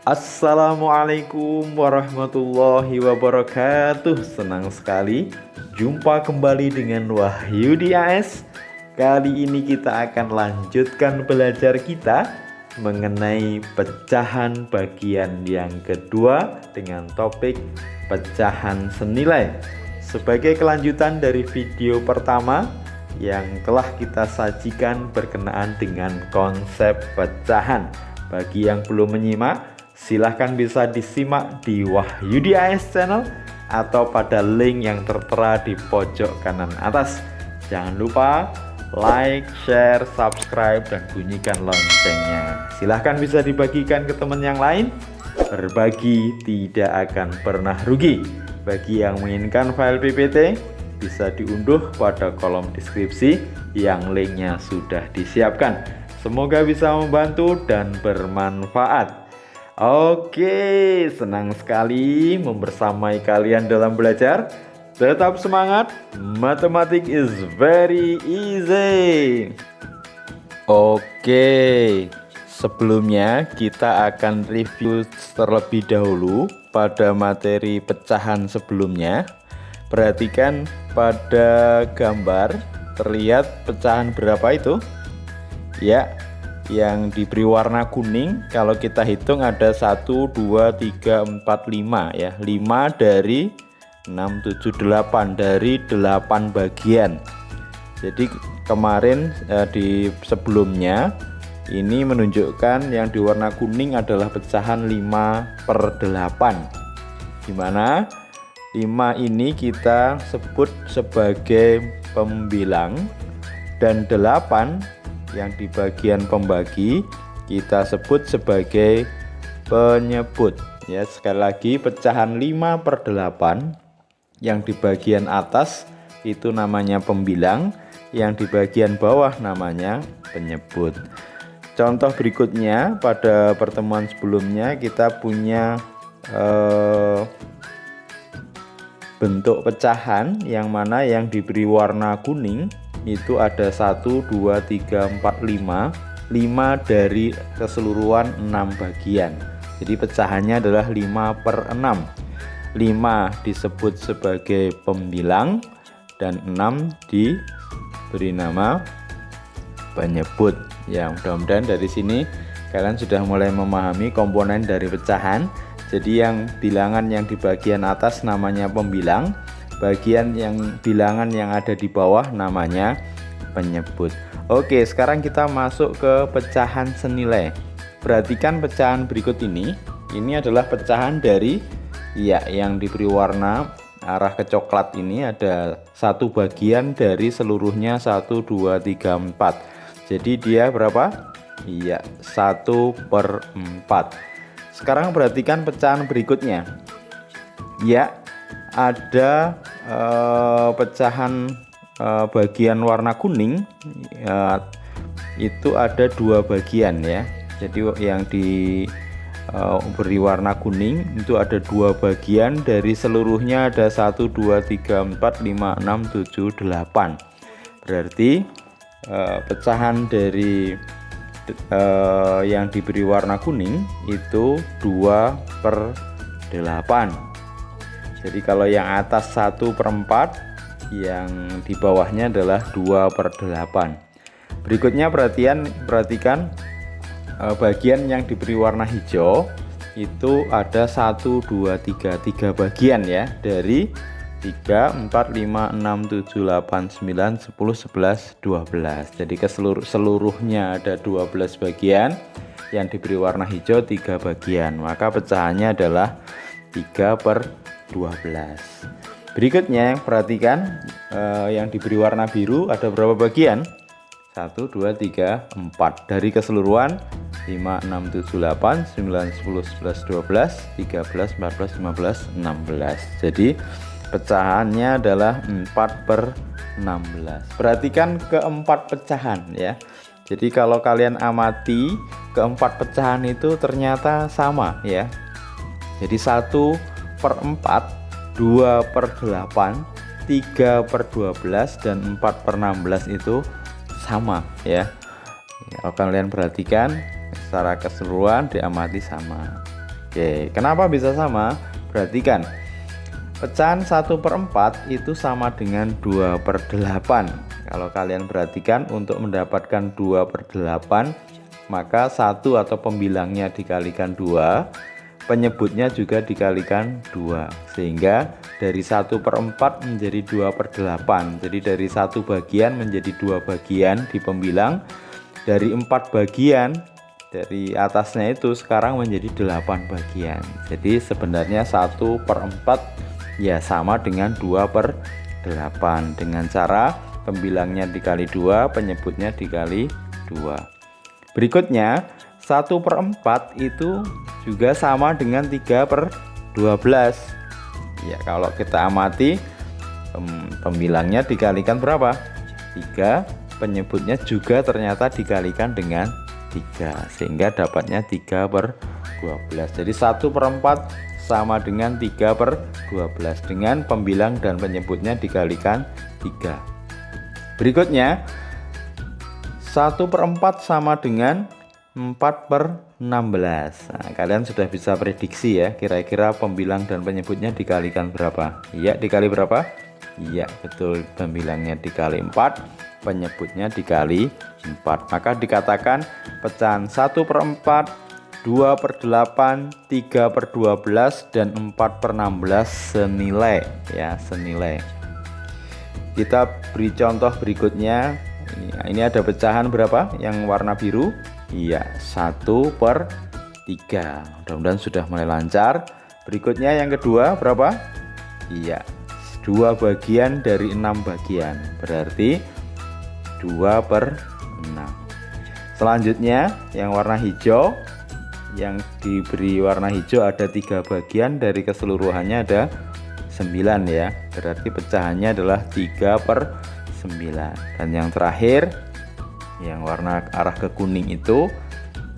Assalamualaikum warahmatullahi wabarakatuh. Senang sekali jumpa kembali dengan Wahyu di AS. Kali ini kita akan lanjutkan belajar kita mengenai pecahan bagian yang kedua dengan topik pecahan senilai. Sebagai kelanjutan dari video pertama yang telah kita sajikan berkenaan dengan konsep pecahan. Bagi yang belum menyimak, silahkan bisa disimak di Wahyu di AS channel atau pada link yang tertera di pojok kanan atas. Jangan lupa like, share, subscribe, dan bunyikan loncengnya. Silahkan bisa dibagikan ke teman yang lain. Berbagi tidak akan pernah rugi. Bagi yang menginginkan file PPT, bisa diunduh pada kolom deskripsi yang linknya sudah disiapkan. Semoga bisa membantu dan bermanfaat. Oke, senang sekali membersamai kalian dalam belajar. Tetap semangat, matematik is very easy. Oke, sebelumnya kita akan review terlebih dahulu pada materi pecahan sebelumnya. Perhatikan pada gambar terlihat pecahan berapa itu? Ya, yang diberi warna kuning kalau kita hitung ada 1, 2, 3, 4, 5 ya. 5 dari 6, 7, 8 dari 8 bagian. Jadi kemarin di sebelumnya ini menunjukkan yang di warna kuning adalah pecahan 5/8, dimana 5 ini kita sebut sebagai pembilang dan 8 yang di bagian pembagi kita sebut sebagai penyebut ya. Sekali lagi, pecahan 5/8 yang di bagian atas itu namanya pembilang, yang di bagian bawah namanya penyebut. Contoh berikutnya, pada pertemuan sebelumnya kita punya bentuk pecahan yang mana yang diberi warna kuning itu ada 1, 2, 3, 4, 5 dari keseluruhan 6 bagian. Jadi pecahannya adalah 5/6. 5 disebut sebagai pembilang dan 6 diberi nama penyebut. Ya, mudah-mudahan dari sini kalian sudah mulai memahami komponen dari pecahan. Jadi yang bilangan yang di bagian atas namanya pembilang, bagian yang bilangan yang ada di bawah namanya penyebut. Oke, sekarang kita masuk ke pecahan senilai. Perhatikan pecahan berikut ini. Ini adalah pecahan dari yang diberi warna arah ke coklat. Ini ada satu bagian dari seluruhnya 1, 2, 3, 4. Jadi dia berapa? Iya, 1/4. Sekarang perhatikan pecahan berikutnya. Ya, ada pecahan bagian warna kuning itu ada 2 bagian ya. Jadi yang diberi warna kuning itu ada 2 bagian, dari seluruhnya ada 1, 2, 3, 4, 5, 6, 7, 8. Berarti pecahan dari yang diberi warna kuning itu 2/8. Jadi kalau yang atas 1/4, yang di bawahnya adalah 2/8. Berikutnya perhatikan bagian yang diberi warna hijau itu ada 1, 2, 3 bagian ya, dari 3, 4, 5, 6, 7, 8, 9, 10, 11, 12. Jadi seluruhnya ada 12 bagian, yang diberi warna hijau 3 bagian, maka pecahannya adalah 3/12. Berikutnya perhatikan yang diberi warna biru ada berapa bagian? 1, 2, 3, 4 dari keseluruhan 5, 6, 7, 8, 9, 10, 11, 12, 13, 14, 15, 16. Jadi pecahannya adalah 4/16. Perhatikan keempat pecahan ya. Jadi kalau kalian amati keempat pecahan itu ternyata sama ya. Jadi 1/4, 2/8, 3/12 dan 4/16 itu sama ya. Kalau kalian perhatikan secara keseluruhan diamati sama. Oke, kenapa bisa sama? Perhatikan, pecahan 1/4 itu sama dengan 2/8. Kalau kalian perhatikan, untuk mendapatkan 2/8, maka 1 atau pembilangnya dikalikan 2, penyebutnya juga dikalikan 2, sehingga dari 1/4 menjadi 2/8. Jadi dari 1 bagian menjadi 2 bagian di pembilang, dari 4 bagian dari atasnya itu sekarang menjadi 8 bagian. Jadi sebenarnya 1/4 ya sama dengan 2/8, dengan cara pembilangnya dikali 2, penyebutnya dikali 2. Berikutnya 1/4 itu juga sama dengan 3/12. Ya, kalau kita amati, pembilangnya dikalikan berapa? 3, penyebutnya juga ternyata dikalikan dengan 3, sehingga dapatnya 3/12. Jadi 1/4 sama dengan 3/12 dengan pembilang dan penyebutnya dikalikan 3. Berikutnya 1/4 sama dengan 4/16. Nah, kalian sudah bisa prediksi ya, kira-kira pembilang dan penyebutnya dikalikan berapa? Iya, dikali berapa? Iya, betul, pembilangnya dikali 4, penyebutnya dikali 4. Maka dikatakan pecahan 1/4, 2/8, 3/12 dan 4/16 senilai ya, senilai. Kita beri contoh berikutnya. Ini ada pecahan berapa yang warna biru? Iya, 1/3. Mudah-mudahan sudah mulai lancar. Berikutnya yang kedua berapa? Iya, 2 bagian dari 6 bagian, berarti 2/6. Selanjutnya yang warna hijau, yang diberi warna hijau ada 3 bagian, dari keseluruhannya ada 9 ya, berarti pecahannya adalah 3/9. Dan yang terakhir yang warna arah ke kuning itu,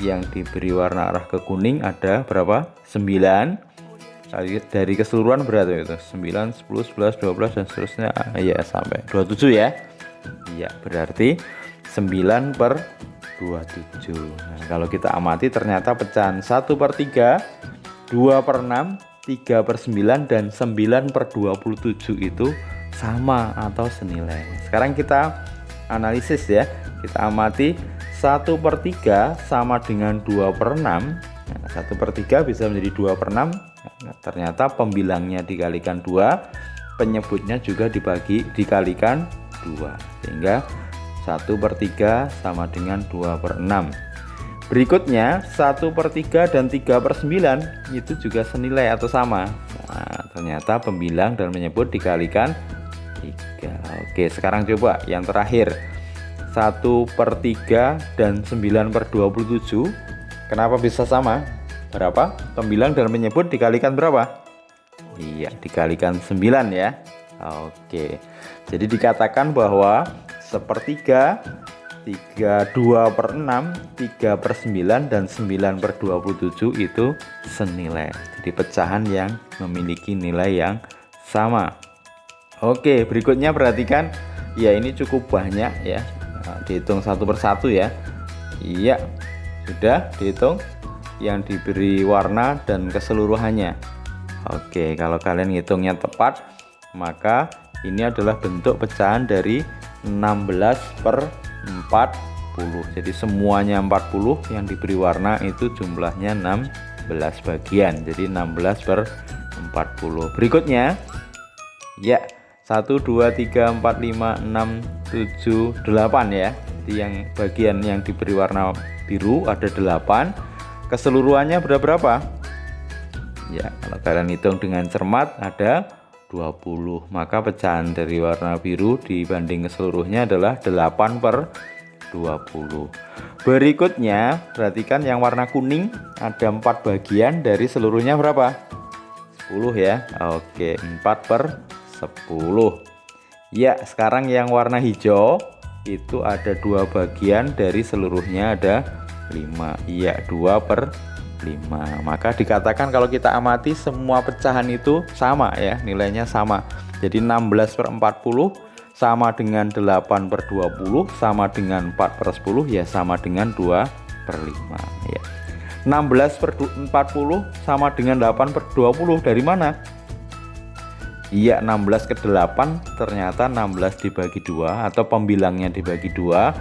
yang diberi warna arah ke kuning ada berapa? 9. Dari keseluruhan berarti itu 9, 10, 11, 12 dan seterusnya ya sampai 27 ya. Iya, berarti 9/27. Nah, kalau kita amati ternyata pecahan 1/3, 2/6, 3/9 dan 9/27 itu sama atau senilai. Sekarang kita analisis ya. Kita amati 1/3 sama dengan 2/6. Nah, 1/3 bisa menjadi 2/6. Nah, ternyata pembilangnya dikalikan 2, penyebutnya juga dikalikan 2, sehingga 1/3 sama dengan 2/6. Berikutnya 1/3 dan 3/9 itu juga senilai atau sama. Nah, ternyata pembilang dan penyebut dikalikan 3. Oke, sekarang coba yang terakhir, 1/3 dan 9/27. Kenapa bisa sama? Berapa? Pembilang dan penyebut dikalikan berapa? Iya, dikalikan 9 ya. Oke, jadi dikatakan bahwa 1/3, 2/6, 3/9 dan 9/27 itu senilai. Jadi pecahan yang memiliki nilai yang sama. Oke, berikutnya perhatikan. Ya, ini cukup banyak ya. Nah, dihitung satu persatu ya. Iya, sudah dihitung yang diberi warna dan keseluruhannya. Oke, kalau kalian hitungnya tepat, maka ini adalah bentuk pecahan dari 16/40. Jadi semuanya 40, yang diberi warna itu jumlahnya 16 bagian. Jadi 16/40. Berikutnya ya, 1, 2, 3, 4, 5, 6, 7, 8 ya. Jadi yang bagian yang diberi warna biru ada 8. Keseluruhannya berapa? Ya, kalau kalian hitung dengan cermat ada 20. Maka pecahan dari warna biru dibanding keseluruhnya adalah 8/20. Berikutnya perhatikan yang warna kuning ada 4 bagian, dari seluruhnya berapa? 10 ya. Oke, 4/10. Ya, sekarang yang warna hijau itu ada 2 bagian, dari seluruhnya ada 5. Iya, 2/5. Maka dikatakan kalau kita amati semua pecahan itu sama ya, nilainya sama. Jadi 16/40 sama dengan 8/20 sama dengan 4/10 ya, sama dengan 2/5 ya. 16 per 40 sama dengan 8 per 20. Dari mana? Iya, 16 ke 8 ternyata 16 dibagi 2, atau pembilangnya dibagi 2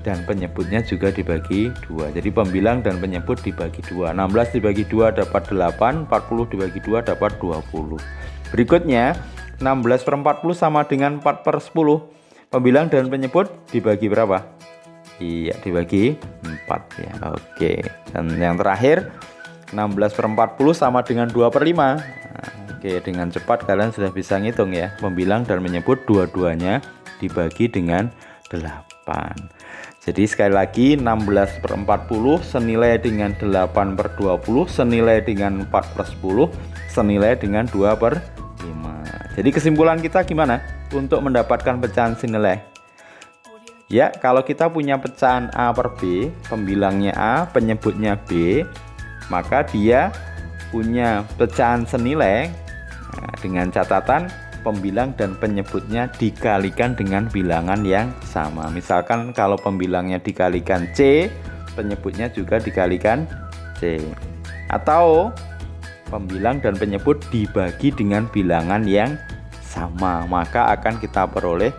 dan penyebutnya juga dibagi 2. Jadi pembilang dan penyebut dibagi 2. 16 dibagi 2 dapat 8, 40 dibagi 2 dapat 20. Berikutnya 16 per 40 sama dengan 4 per 10. Pembilang dan penyebut dibagi berapa? Iya, dibagi 4 ya. Oke. Dan yang terakhir 16 per 40 sama dengan 2 per 5. Nah, oke, dengan cepat kalian sudah bisa ngitung ya. Pembilang dan menyebut dua-duanya dibagi dengan 8. Jadi sekali lagi 16 per 40 senilai dengan 8 per 20 senilai dengan 4 per 10 senilai dengan 2 per 5. Jadi kesimpulan kita gimana untuk mendapatkan pecahan senilai? Ya, kalau kita punya pecahan A per B, pembilangnya A, penyebutnya B, maka dia punya pecahan senilai. Nah, dengan catatan pembilang dan penyebutnya dikalikan dengan bilangan yang sama. Misalkan kalau pembilangnya dikalikan C, penyebutnya juga dikalikan C. Atau pembilang dan penyebut dibagi dengan bilangan yang sama, maka akan kita peroleh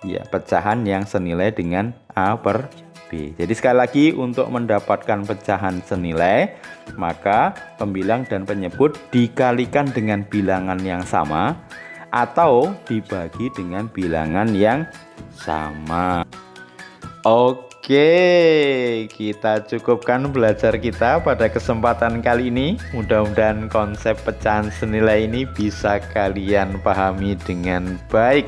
ya pecahan yang senilai dengan A per B. Jadi sekali lagi untuk mendapatkan pecahan senilai, maka pembilang dan penyebut dikalikan dengan bilangan yang sama atau dibagi dengan bilangan yang sama. Oke, kita cukupkan belajar kita pada kesempatan kali ini. Mudah-mudahan konsep pecahan senilai ini bisa kalian pahami dengan baik.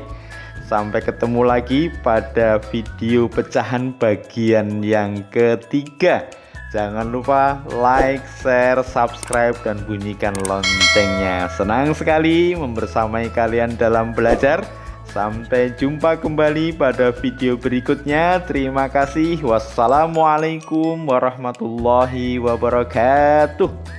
Sampai ketemu lagi pada video pecahan bagian yang ketiga. Jangan lupa like, share, subscribe, dan bunyikan loncengnya. Senang sekali membersamai kalian dalam belajar. Sampai jumpa kembali pada video berikutnya. Terima kasih. Wassalamualaikum warahmatullahi wabarakatuh.